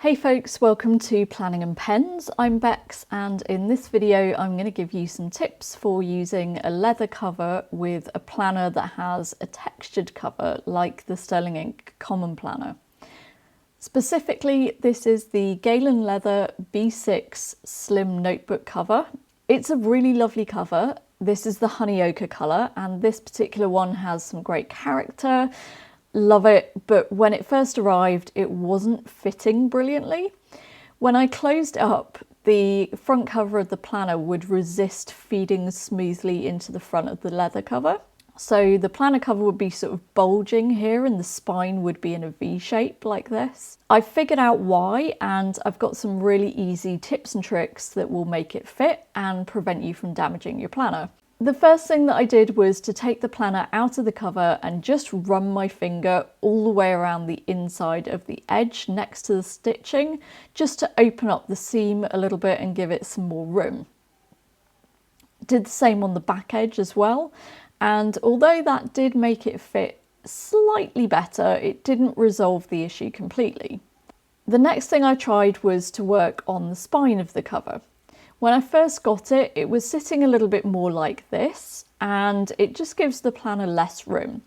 Hey folks, welcome to Planning and Pens. I'm Bex, and in this video I'm going to give you some tips for using a leather cover with a planner that has a textured cover like the Sterling Ink Common Planner. Specifically, this is the Galen Leather B6 Slim Notebook cover. It's a really lovely cover. This is the honey ochre colour, and this particular one has some great character. Love it, but when it first arrived, it wasn't fitting brilliantly. When I closed it up, the front cover of the planner would resist feeding smoothly into the front of the leather cover. So the planner cover would be sort of bulging here and the spine would be in a V shape like this. I figured out why, and I've got some really easy tips and tricks that will make it fit and prevent you from damaging your planner. The first thing that I did was to take the planner out of the cover and just run my finger all the way around the inside of the edge next to the stitching, just to open up the seam a little bit and give it some more room. Did the same on the back edge as well, and although that did make it fit slightly better, it didn't resolve the issue completely. The next thing I tried was to work on the spine of the cover. When I first got it, it was sitting a little bit more like this, and it just gives the planner less room.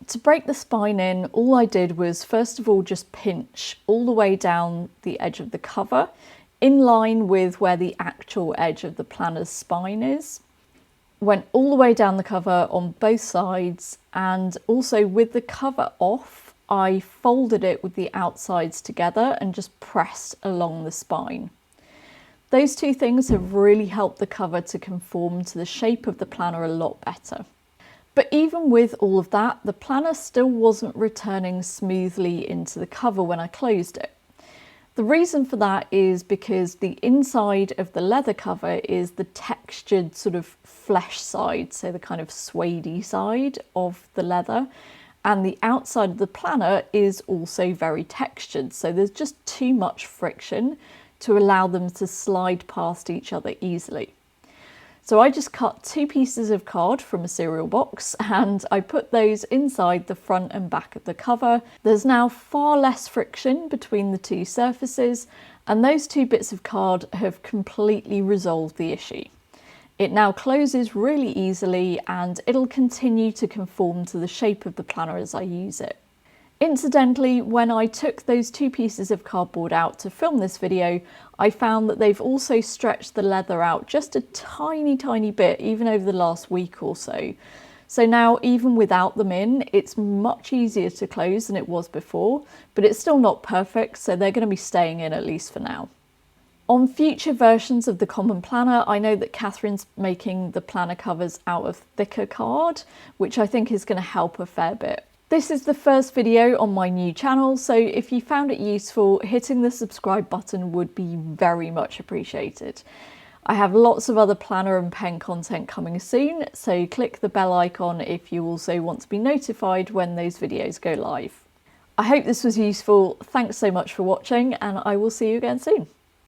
To break the spine in, all I did was first of all just pinch all the way down the edge of the cover, in line with where the actual edge of the planner's spine is. Went all the way down the cover on both sides, and also with the cover off, I folded it with the outsides together and just pressed along the spine. Those two things have really helped the cover to conform to the shape of the planner a lot better. But even with all of that, the planner still wasn't returning smoothly into the cover when I closed it. The reason for that is because the inside of the leather cover is the textured sort of flesh side, so the kind of suede side of the leather, and the outside of the planner is also very textured, so there's just too much friction to allow them to slide past each other easily. So I just cut 2 pieces of card from a cereal box and I put those inside the front and back of the cover. There's now far less friction between the two surfaces, and those 2 bits of card have completely resolved the issue. It now closes really easily and it'll continue to conform to the shape of the planner as I use it. Incidentally, when I took those 2 pieces of cardboard out to film this video, I found that they've also stretched the leather out just a tiny bit, even over the last week or so. So now, even without them in, it's much easier to close than it was before, but it's still not perfect, so they're going to be staying in at least for now. On future versions of the Common Planner, I know that Catherine's making the planner covers out of thicker card, which I think is going to help a fair bit. This is the first video on my new channel, so if you found it useful, hitting the subscribe button would be very much appreciated. I have lots of other planner and pen content coming soon, so click the bell icon if you also want to be notified when those videos go live. I hope this was useful. Thanks so much for watching, and I will see you again soon.